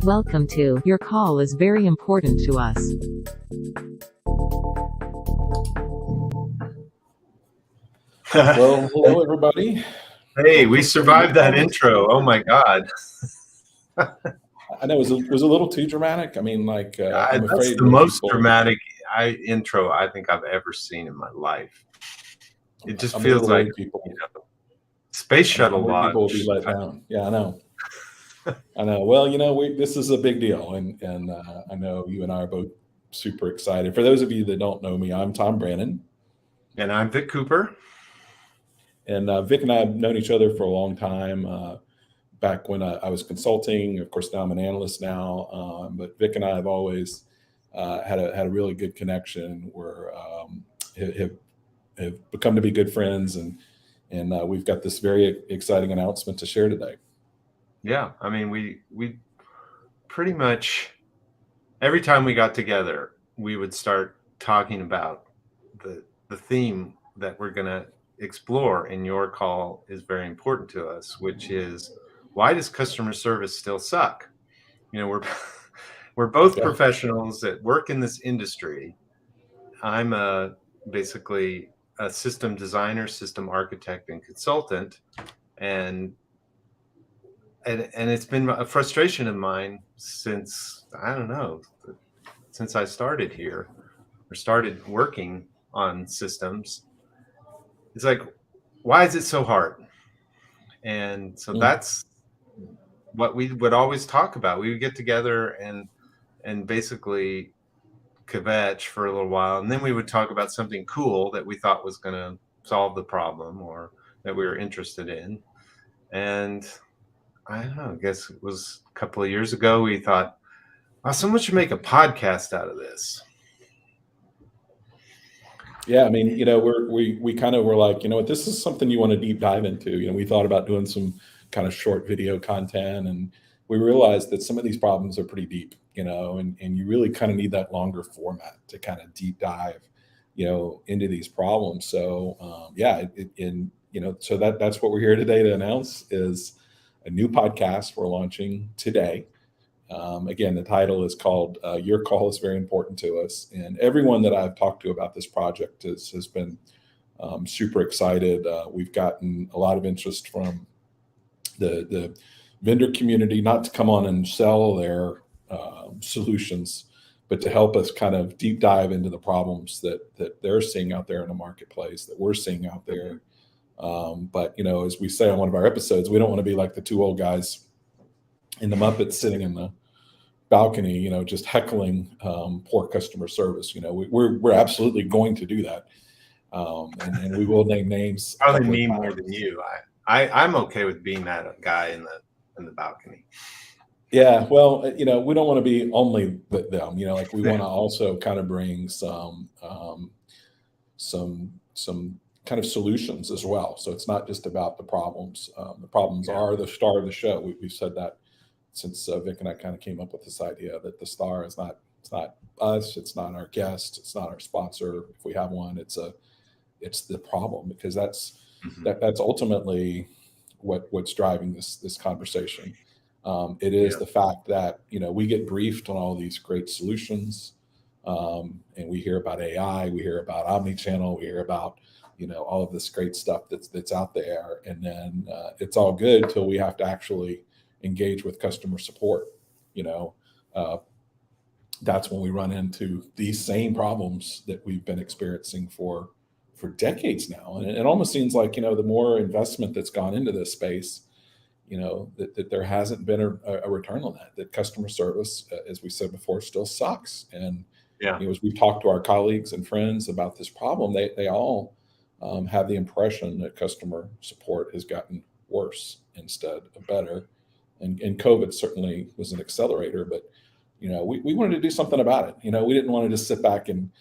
Welcome to Your Call is Very Important to Us. Well, hello everybody. Hey, we survived that intro. Oh my God. I know it was a little too dramatic. I mean, like I'm That's afraid the most dramatic intro I think I've ever seen in my life. It just feels like space shuttle launch. People will be let down. Yeah, I know. I know. Well, this is a big deal, and I know you and I are both super excited. For those of you that don't know me, I'm Tom Brannen, and I'm Vic Cooper. And Vic and I have known each other for a long time. Back when I was consulting, of course, now I'm an analyst now. But Vic and I have always had a really good connection. Have become to be good friends, and we've got this very exciting announcement to share today. Yeah, I mean, we pretty much every time we got together, we would start talking about the theme that we're going to explore in Your Call is Very Important to Us, which is, why does customer service still suck? We're both professionals that work in this industry. I'm basically a system designer, system architect, and consultant, and it's been a frustration of mine since I started here or started working on systems. It's like, why is it so hard? And so that's what we would always talk about. We would get together and basically kvetch for a little while, and then we would talk about something cool that we thought was going to solve the problem or that we were interested in. And I don't know, I guess it was a couple of years ago, we thought, wow, someone should make a podcast out of this. Yeah, I mean, we kind of were like, what, this is something you want to deep dive into. We thought about doing some kind of short video content, and we realized that some of these problems are pretty deep, and you really kind of need that longer format to kind of deep dive, into these problems. So so that's what we're here today to announce is a new podcast we're launching today. Again, the title is called Your Call is Very Important to Us. And everyone that I've talked to about this project has been super excited. We've gotten a lot of interest from the vendor community, not to come on and sell their solutions, but to help us kind of deep dive into the problems that they're seeing out there in the marketplace, that we're seeing out there. But, as we say on one of our episodes, we don't want to be like the two old guys in the Muppets sitting in the balcony, just heckling poor customer service. We're absolutely going to do that, and we will name names. Probably me more than you. I'm okay with being that guy in the balcony. Yeah, well, we don't want to be only them. Like we want to also kind of bring some kind of solutions as well. So it's not just about the problems. The problems are the star of the show. We've said that since Vic and I kind of came up with this idea that the star is not us, it's not our guest, it's not our sponsor. If we have one, it's the problem, because that's ultimately what's driving this conversation. It is the fact that we get briefed on all these great solutions, and we hear about AI, we hear about omnichannel, we hear about all of this great stuff that's out there, and then it's all good till we have to actually engage with customer support. That's when we run into these same problems that we've been experiencing for decades now. And it almost seems like, the more investment that's gone into this space, that there hasn't been a return on that customer service, as we said before, still sucks. And as we've talked to our colleagues and friends about this problem, they all have the impression that customer support has gotten worse instead of better. And COVID certainly was an accelerator, but we wanted to do something about it. We didn't want to just sit back and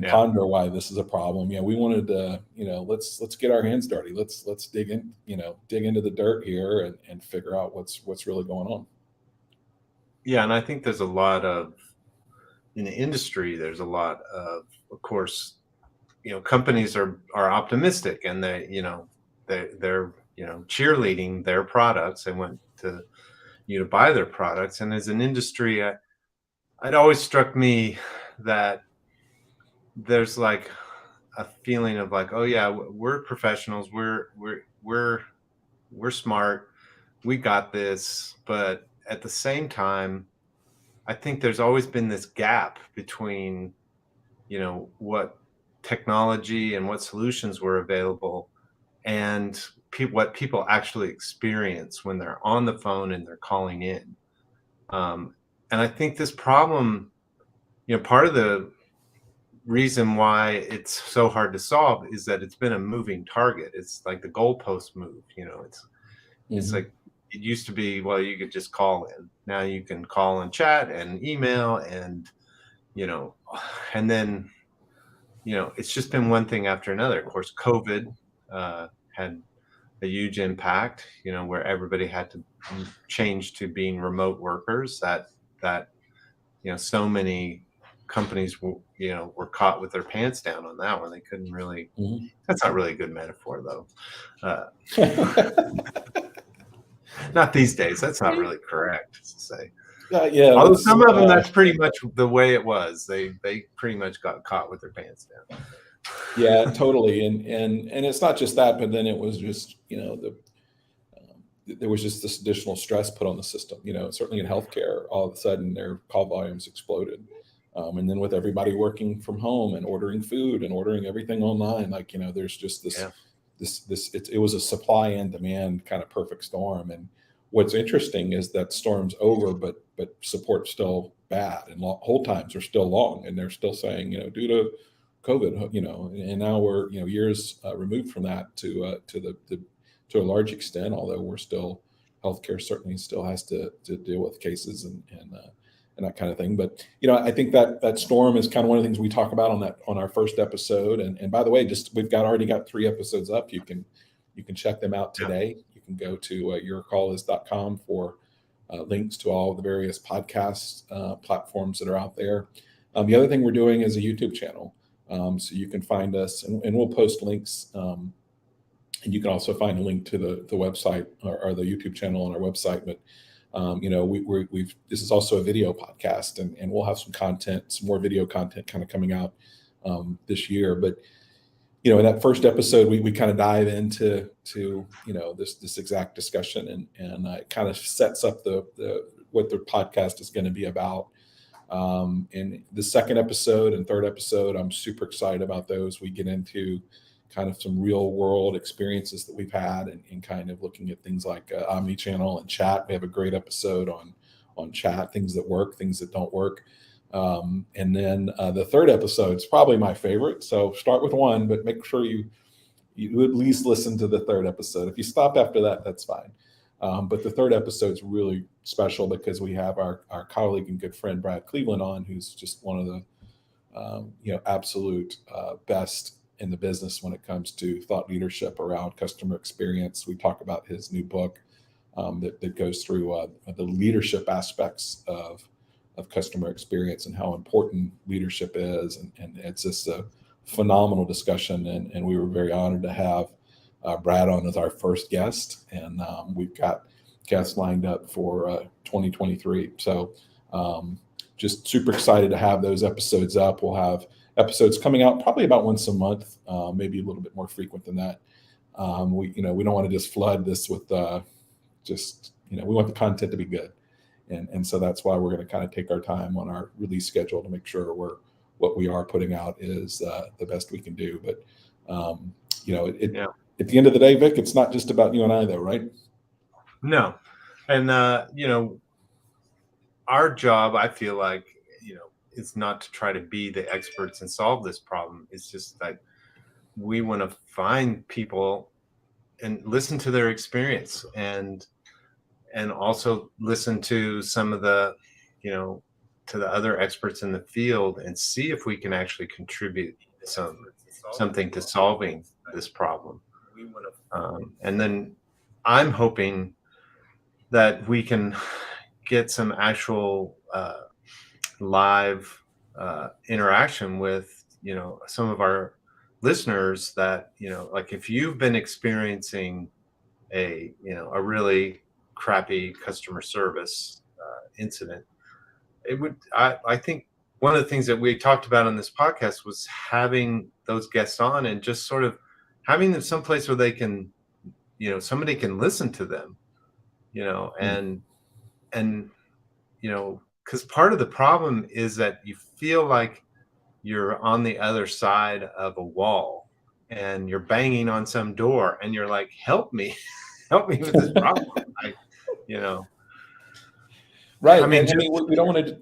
ponder why this is a problem. We wanted to, let's get our hands dirty. Let's dig into the dirt here and figure out what's really going on. Yeah, and I think there's a lot of, in the industry, there's a lot of course, companies are optimistic, and they're cheerleading their products. They went to you to buy their products. And as an industry, it always struck me that there's like a feeling of like, oh yeah, we're professionals, we're smart, we got this. But at the same time, I think there's always been this gap between, what technology and what solutions were available and what people actually experience when they're on the phone and they're calling in. And I think this problem, part of the reason why it's so hard to solve is that it's been a moving target. It's like the goalpost move. It's Mhm. like it used to be, well, you could just call in. Now you can call and chat and email and you know, and then it's just been one thing after another. Of course, COVID had a huge impact. Where everybody had to change to being remote workers. That so many companies were caught with their pants down on that one. They couldn't really. Mhm. That's not really a good metaphor, though. Uh, not these days. That's not really correct to say. Yeah, Although let's some of them, that's pretty much the way it was. They pretty much got caught with their pants down. yeah, totally. And it's not just that, but then it was just, there was just this additional stress put on the system. Certainly in healthcare, all of a sudden their call volumes exploded. And then with everybody working from home and ordering food and ordering everything online, like, there's just Yeah. it was a supply and demand kind of perfect storm. And what's interesting is that storm's over, but support's still bad, and hold times are still long, and they're still saying, due to COVID, and now we're, years removed from that to a large extent, although we're still, healthcare certainly still has to deal with cases and that kind of thing. But I think that storm is kind of one of the things we talk about on our first episode. And by the way, just we've already got 3 episodes up. You can check them out Yeah. today. You can go to yourcallis.com for links to all of the various podcast platforms that are out there. The other thing we're doing is a YouTube channel. So you can find us, and we'll post links. And you can also find a link to the website or the YouTube channel on our website. But we've this is also a video podcast, and we'll have some more video content kind of coming out this year. But in that first episode, we kind of dive into this exact discussion, and it kind of sets up the what the podcast is going to be about. In the second episode and third episode, I'm super excited about those. We get into kind of some real world experiences that we've had, and kind of looking at things like omni-channel and chat. We have a great episode on chat, things that work, things that don't work. And then the third episode is probably my favorite. So start with one, but make sure you at least listen to the third episode. If you stop after that, that's fine. But the third episode is really special because we have our colleague and good friend Brad Cleveland on, who's just one of the absolute best in the business when it comes to thought leadership around customer experience. We talk about his new book that goes through the leadership aspects of customer experience and how important leadership is. And it's just a phenomenal discussion. And we were very honored to have Brad on as our first guest. And we've got guests lined up for 2023. So just super excited to have those episodes up. We'll have episodes coming out probably about once a month, maybe a little bit more frequent than that. We don't want to just flood this with we want the content to be good. And so that's why we're going to kind of take our time on our release schedule to make sure what we are putting out is the best we can do. But Yeah. At the end of the day, Vic, it's not just about you and I, though, right? No. And our job, I feel like, is not to try to be the experts and solve this problem. It's just like we want to find people and listen to their experience, and also listen to some of the, to the other experts in the field, and see if we can actually contribute something to solving this problem. And then I'm hoping that we can get some actual live interaction with some of our listeners, that like if you've been experiencing a really crappy customer service incident, I think one of the things that we talked about on this podcast was having those guests on and just sort of having them someplace where they can, somebody can listen to them, Mm. and because part of the problem is that you feel like you're on the other side of a wall and you're banging on some door and you're like, help me, help me with this problem. I, you know, I Right. mean, And I just mean, we don't want to,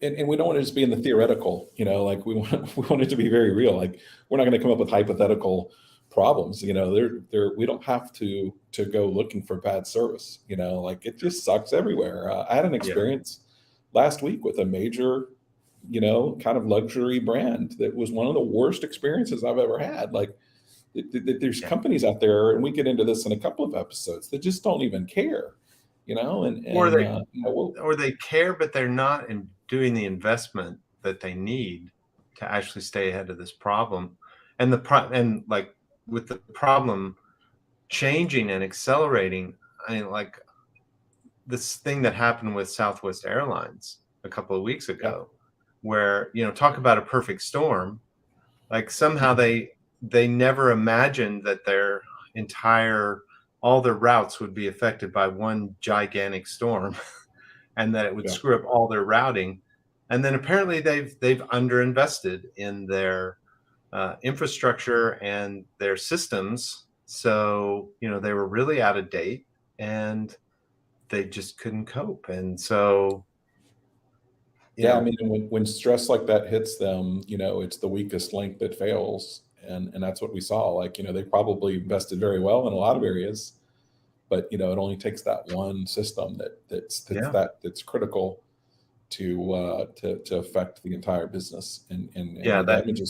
and we don't want to just be in the theoretical, like we want, we want it to be very real. Like we're not going to come up with hypothetical problems, we don't have to go looking for bad service, like it just sucks everywhere. I had an yeah, experience last week with a major, kind of luxury brand that was one of the worst experiences I've ever had. Like there's yeah. companies out there, and we get into this in a couple of episodes, that just don't even care, Or and they or they care, but they're not in doing the investment that they need to actually stay ahead of this problem. And and like with the problem changing and accelerating, I mean, like this thing that happened with Southwest Airlines a couple of weeks yeah. ago, where talk about a perfect storm. Like somehow Mhm. they never imagined that all their routes would be affected by one gigantic storm, and that it would Yeah. screw up all their routing. And then apparently they've underinvested in their infrastructure and their systems, so they were really out of date, and they just couldn't cope. And so you Yeah, I know, mean, when stress like that hits them, it's the weakest link that fails, and that's what we saw. Like, they probably invested very well in a lot of areas, but it only takes that one system yeah, that's critical to affect the entire business, and yeah, the damage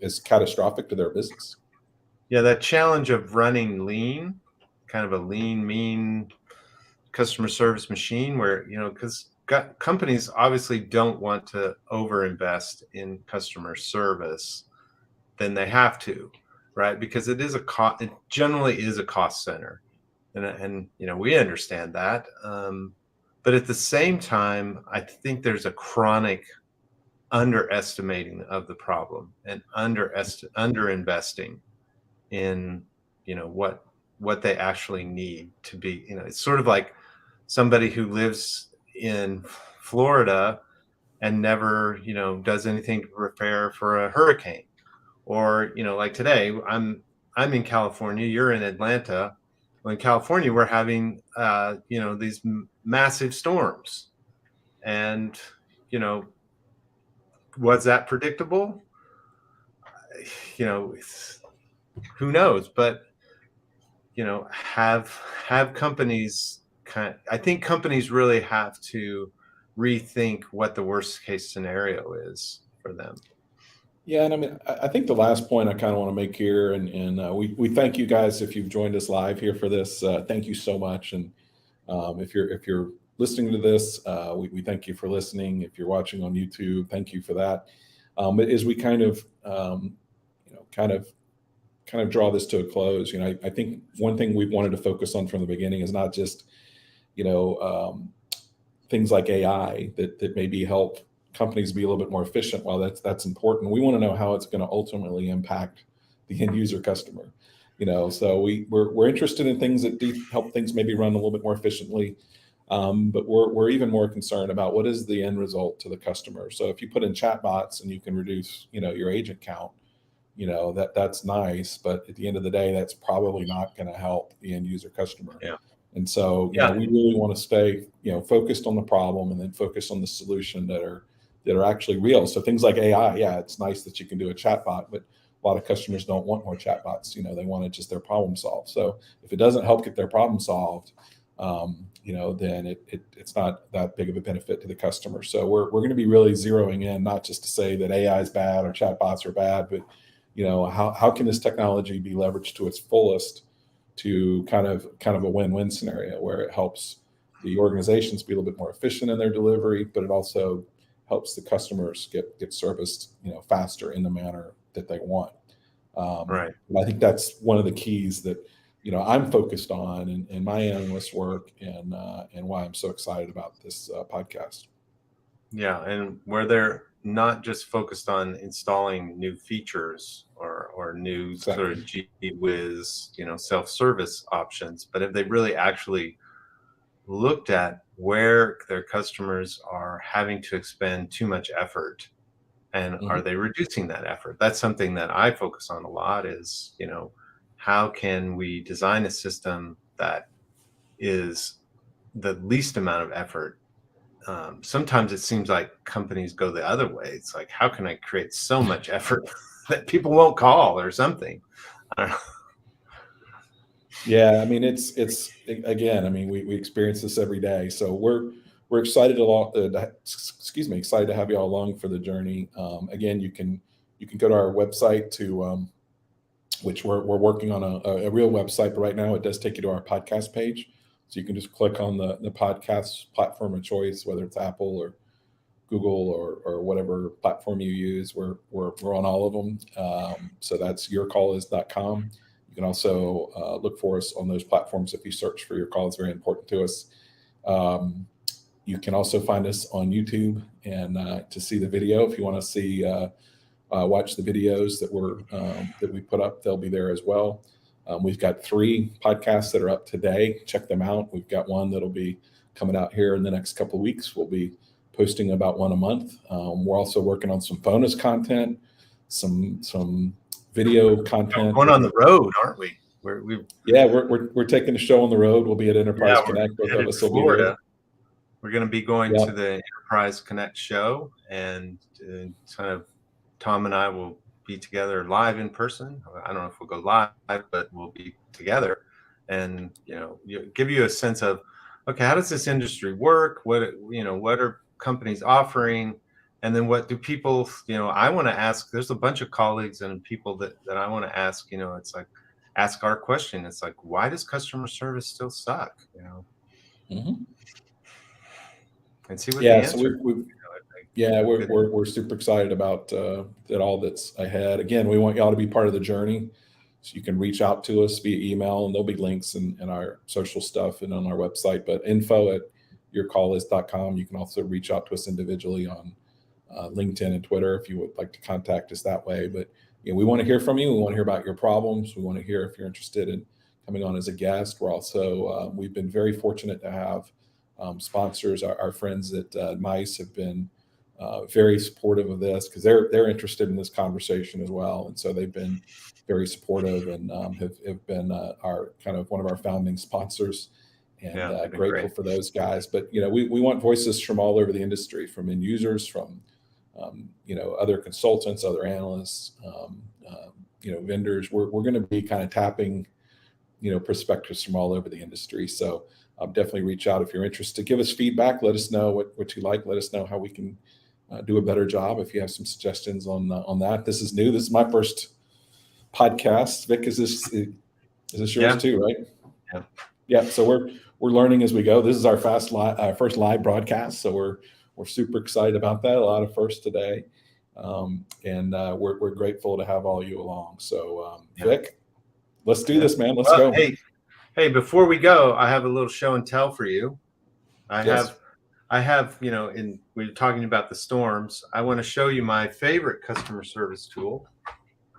is catastrophic to their business. that challenge of running lean, kind of a lean, mean customer service machine, where because companies obviously don't want to overinvest in customer service than they have to, right? Because it generally is a cost center, and we understand that. But at the same time, I think there's a chronic underestimating of the problem and underinvesting in what they actually need to be. It's sort of like somebody who lives in Florida and never does anything to prepare for a hurricane. Or like today, I'm in California, you're in Atlanta. Well, in California we're having these massive storms. And you know was that predictable? you know who knows? But have companies I think companies really have to rethink what the worst case scenario is for them. Yeah, and I mean, I think the last point I kind of want to make here, and we thank you guys if you've joined us live here for this. Thank you so much, and if you're listening to this, we thank you for listening. If you're watching on YouTube, thank you for that. But as we kind of you know kind of draw this to a close, I think one thing we wanted to focus on from the beginning is not just you know um, things like AI that maybe help companies be a little bit more efficient. While that's important, we want to know how it's going to ultimately impact the end user customer. So we're interested in things that do help things maybe run a little bit more efficiently. But we're even more concerned about what is the end result to the customer. So if you put in chatbots and you can reduce, your agent count, that's nice. But at the end of the day, that's probably not going to help the end user customer. Yeah, And so, yeah, we really want to stay, focused on the problem and then focus on the solution that are actually real. So things like AI, yeah, it's nice that you can do a chatbot, but a lot of customers don't want more chatbots. They want it just their problem solved. So if it doesn't help get their problem solved, then it's not that big of a benefit to the customer. So we're going to be really zeroing in, not just to say that AI is bad or chatbots are bad, but how can this technology be leveraged to its fullest to kind of a win-win scenario where it helps the organizations be a little bit more efficient in their delivery, but it also helps the customers get serviced faster in the manner that they want. right. And I think that's one of the keys that I'm focused on in my analyst work, and why I'm so excited about this podcast. Yeah, and where they're not just focused on installing new features or new sort of Exactly. gee whiz, self-service options, but if they really actually looked at where their customers are having to expend too much effort, and are Hmm. they reducing that effort? That's something that I focus on a lot is, how can we design a system that is the least amount of effort? Sometimes it seems like companies go the other way. It's like, how can I create so much effort that people won't call or something? I don't know. Yeah, I mean, it's again, I mean, we experience this every day, so we're excited excuse me, excited to have you all along for the journey. Again, you can go to our website to which we're working on a real website, but right now it does take you to our podcast page. So you can just click on the podcast platform of choice, whether it's Apple or Google or whatever platform you use. We're on all of them. So that's yourcallis.com. You can also look for us on those platforms if you search for Your Call. Is very important to us. Um, you can also find us on YouTube and to see the video if you want to see watch the videos that we put up. They'll be there as well. We've got 3 podcasts that are up today. Check them out. We've got one that'll be coming out here in the next couple of weeks. We'll be posting about one a month. We're also working on some bonus content, some video content. Going on the road, aren't we? We Yeah, we're taking the show on the road. We'll be at Enterprise yeah, we're Connect. Both of headed to us will be there. Florida. We're going to be going Yeah. to the Enterprise Connect show, and kind of Tom and I will be together live in person. I don't know if we'll go live, but we'll be together, and give you a sense of, okay, how does this industry work? What are companies offering? And then what do people, I want to ask, there's a bunch of colleagues and people that I want to ask, it's like, ask our question. It's like, why does customer service still suck? Mhm. And see what the Yeah. So answer is. we've I think, yeah, good. we're super excited about that all that's ahead. Again, we want y'all to be part of the journey, so you can reach out to us via email, and there'll be links in our social stuff and on our website. But info@yourcallis.com. You can also reach out to us individually on LinkedIn and Twitter if you would like to contact us that way. But we want to hear from you. We want to hear about your problems. We want to hear if you're interested in coming on as a guest. We're also we've been very fortunate to have sponsors. Our friends at Mice have been very supportive of this because they're interested in this conversation as well, and so they've been very supportive and have been our kind of one of our founding sponsors, and Yeah, they've been grateful great. for those guys. But we want voices from all over the industry, from end users, from other consultants, other analysts, vendors. We're going to be kind of tapping perspectives from all over the industry. So definitely reach out if you're interested. Give us feedback. Let us know what you like. Let us know how we can do a better job. If you have some suggestions on that. This is new. This is my first podcast. Vic, is this yours Yeah. too, right? Yeah. Yeah. So we're learning as we go. This is our first live broadcast. So we're super excited about that. A lot of firsts today. And we're grateful to have all you along. So Vic, let's do this, man. Let's go. Hey, before we go, I have a little show and tell for you. I have, we were talking about the storms. I want to show you my favorite customer service tool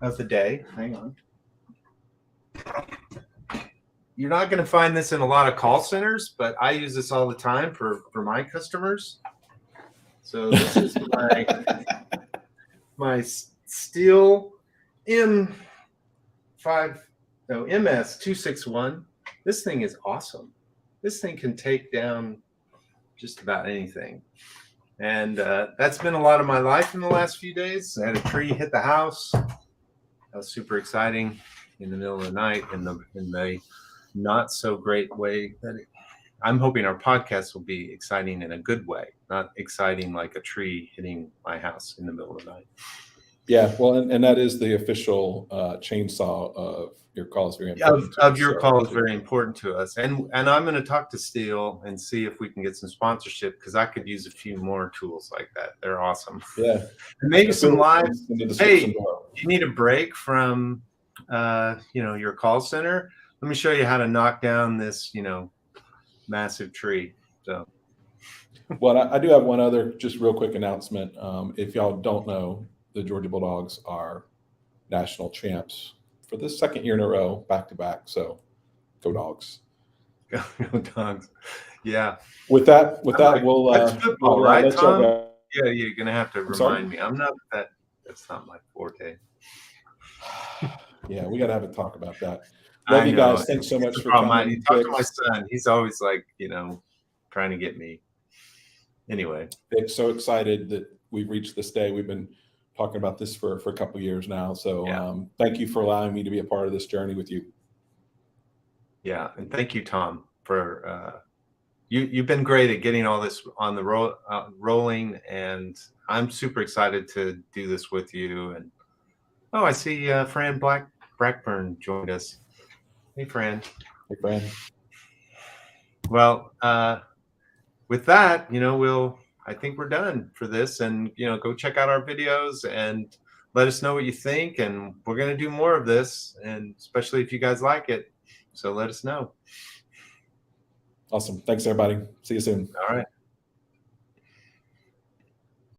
of the day. Hang on. You're not going to find this in a lot of call centers, but I use this all the time for my customers. So this is my Steel MS261. This thing is awesome. This thing can take down just about anything. And that's been a lot of my life in the last few days. I had a tree hit the house. That was super exciting in the middle of the night in the not so great way. I'm hoping our podcast will be exciting in a good way, not exciting like a tree hitting my house in the middle of the night. Yeah, well, and that is the official chainsaw of Your Call is very important to us. Your Call is very important to us, and I'm going to talk to Steel and see if we can get some sponsorship because I could use a few more tools like that. They're awesome. Yeah, and maybe some live. Hey, you need a break from your call center. let me show you how to knock down this, massive tree. So, Well, I do have one other just real quick announcement. If y'all don't know, the Georgia Bulldogs are national champs for the second year in a row, back to back. So, go Dogs! go dogs. Yeah. With that, Like, we'll that's football, right, let y'all Tom? go. Yeah, you're gonna have to I'm sorry? remind me. I'm not that. That's not my forte. Yeah, we got to have a talk about that. I Love you know. guys. Thanks so much The for problem. You coming. talk to my Fix, son. He's always like, trying to get me. Anyway, Fix, so excited that we've reached this day. We've been talking about this for a couple of years now. So yeah, thank you for allowing me to be a part of this journey with you. yeah, and thank you, Tom, for you've been great at getting all this on the rolling, and I'm super excited to do this with you. And oh, I see Fran Blackburn joined us. Hey, Fran. Hey, friend. Well, with that, I think we're done for this, and go check out our videos and let us know what you think. And we're going to do more of this, and especially if you guys like it. So let us know. Awesome. Thanks, everybody. See you soon. All right.